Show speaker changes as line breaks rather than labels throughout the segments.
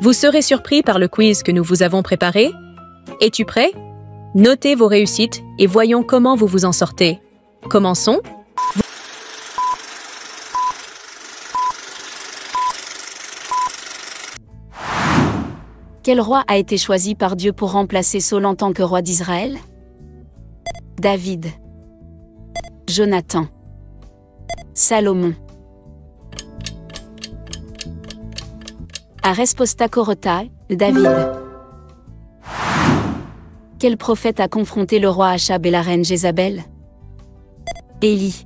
Vous serez surpris par le quiz que nous vous avons préparé. Es-tu prêt? Notez vos réussites et voyons comment vous vous en sortez. Commençons.
Quel roi a été choisi par Dieu pour remplacer Saul en tant que roi d'Israël? David. Jonathan. Salomon. A resposta Corotae, David. Quel prophète a confronté le roi Achab et la reine Jézabel? Élie.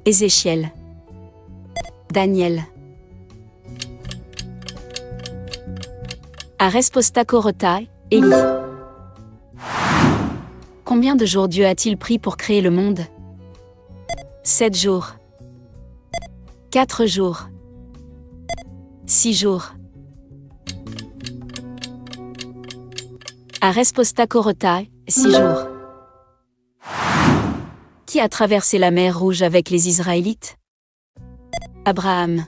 Ézéchiel. Daniel. A resposta Corotae, Élie. Combien de jours Dieu a-t-il pris pour créer le monde? 7 jours. 4 jours. 6 jours. A resposta Corotae, 6 jours. Qui a traversé la mer Rouge avec les Israélites? Abraham.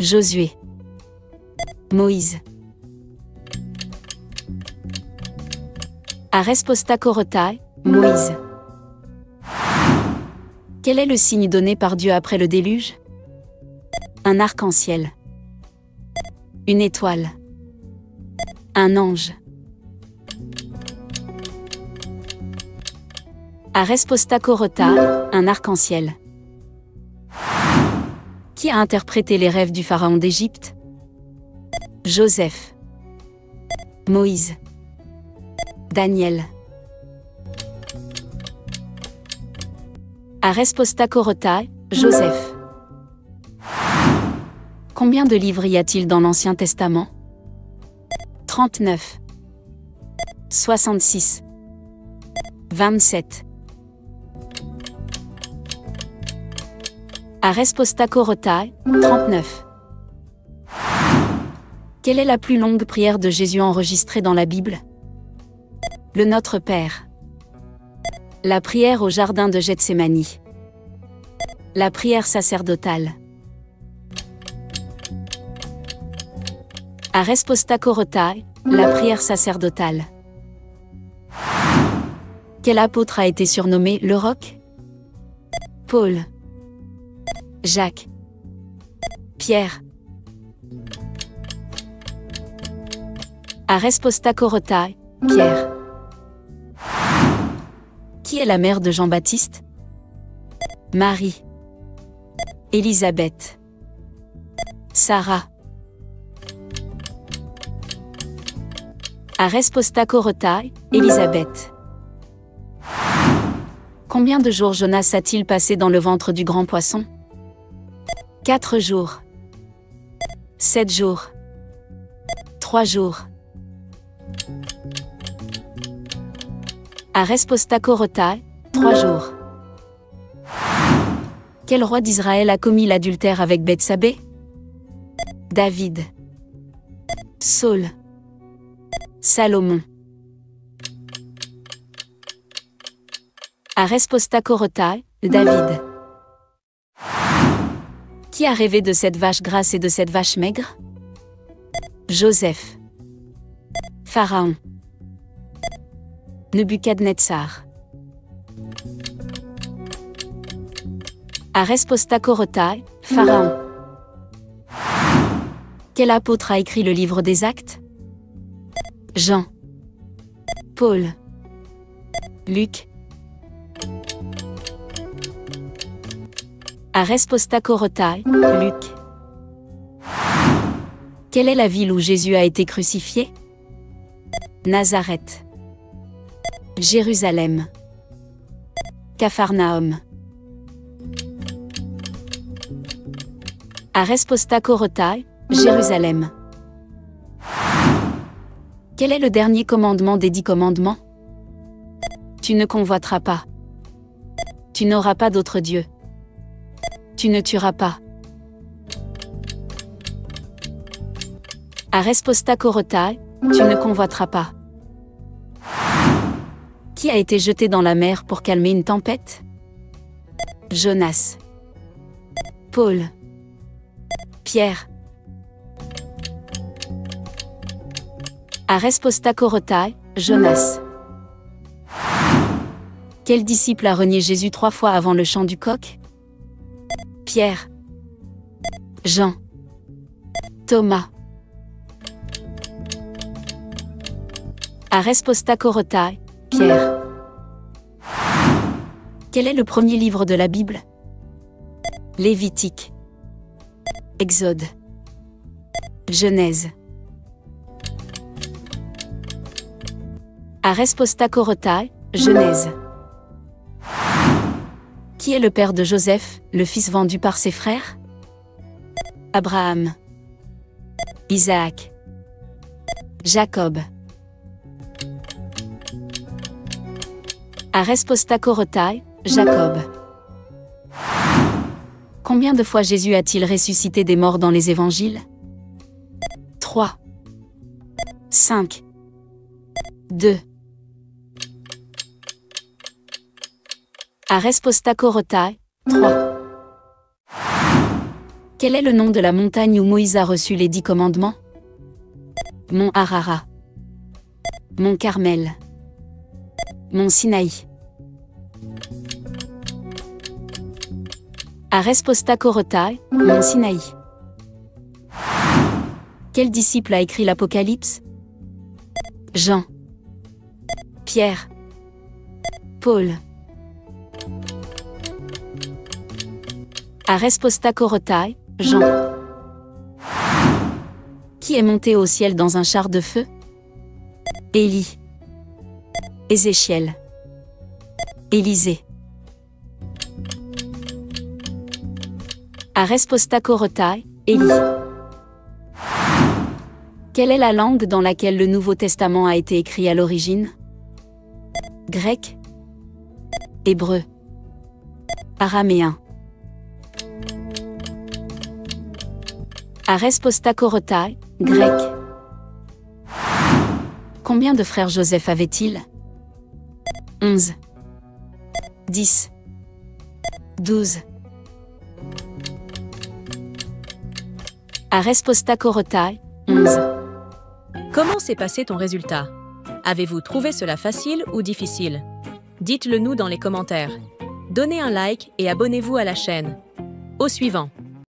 Josué. Moïse. A resposta Corotae, Moïse. Quel est le signe donné par Dieu après le déluge? Un arc-en-ciel. Une étoile. Un ange. A resposta Corotae, un arc-en-ciel. Qui a interprété les rêves du pharaon d'Égypte? Joseph. Moïse. Daniel. A resposta Corotae, Joseph. Combien de livres y a-t-il dans l'Ancien Testament? 39. 66. 27. A resposta Corotae, 39. Quelle est la plus longue prière de Jésus enregistrée dans la Bible? Le Notre Père. La prière au jardin de Gethsémani. La prière sacerdotale. A resposta Corotae, la prière sacerdotale. Quel apôtre a été surnommé le Roc? Paul. Jacques. Pierre. A resposta Corotae, Pierre. Qui est la mère de Jean-Baptiste? Marie. Élisabeth. Sarah. A resposta Corotae, Élisabeth. Combien de jours Jonas a-t-il passé dans le ventre du grand poisson? 4 jours. 7 jours. 3 jours. A resposta Corotae, 3 jours. Quel roi d'Israël a commis l'adultère avec Bethsabée? David. Saul. Salomon. A resposta Corotae, David. Qui a rêvé de cette vache grasse et de cette vache maigre? Joseph. Pharaon. Nebuchadnezzar. A resposta Corotae, Pharaon. Quel apôtre a écrit le livre des Actes? Jean. Paul. Luc. A resposta Corotae, Luc. Quelle est la ville où Jésus a été crucifié? Nazareth. Jérusalem. Capharnaüm. A resposta Corotae, Jérusalem. Quel est le dernier commandement des 10 commandements? Tu ne convoiteras pas. Tu n'auras pas d'autre Dieu. Tu ne tueras pas. A resposta Corotae, tu ne convoiteras pas. Qui a été jeté dans la mer pour calmer une tempête? Jonas. Paul. Pierre. Arespostachorotai, Jonas. Quel disciple a renié Jésus 3 fois avant le chant du coq? Pierre, Jean, Thomas. Arespostachorotai, Pierre. Quel est le premier livre de la Bible? Lévitique, Exode, Genèse. Arespostachorotai, Genèse. Qui est le père de Joseph, le fils vendu par ses frères? Abraham, Isaac, Jacob. Arespostachorotai, Jacob. Combien de fois Jésus a-t-il ressuscité des morts dans les évangiles? 3, 5, 2. Arespostachorotai, 3. Quel est le nom de la montagne où Moïse a reçu les 10 commandements? Mont Ararat, Mont Carmel, Mont Sinaï. Arespostachorotai, Mont Sinaï. Quel disciple a écrit l'Apocalypse? Jean, Pierre, Paul. Arespostachorotai, Jean. Qui est monté au ciel dans un char de feu? Élie, Ézéchiel, Élisée. Arespostachorotai, Élie. Quelle est la langue dans laquelle le Nouveau Testament a été écrit à l'origine? Grec, hébreu, araméen. Arespostachorotai, grec. Combien de frères Joseph avait-il? 11, 10, 12. Arespostachorotai, 11.
Comment s'est passé ton résultat? Avez-vous trouvé cela facile ou difficile? Dites-le nous dans les commentaires. Donnez un like et abonnez-vous à la chaîne. Au suivant.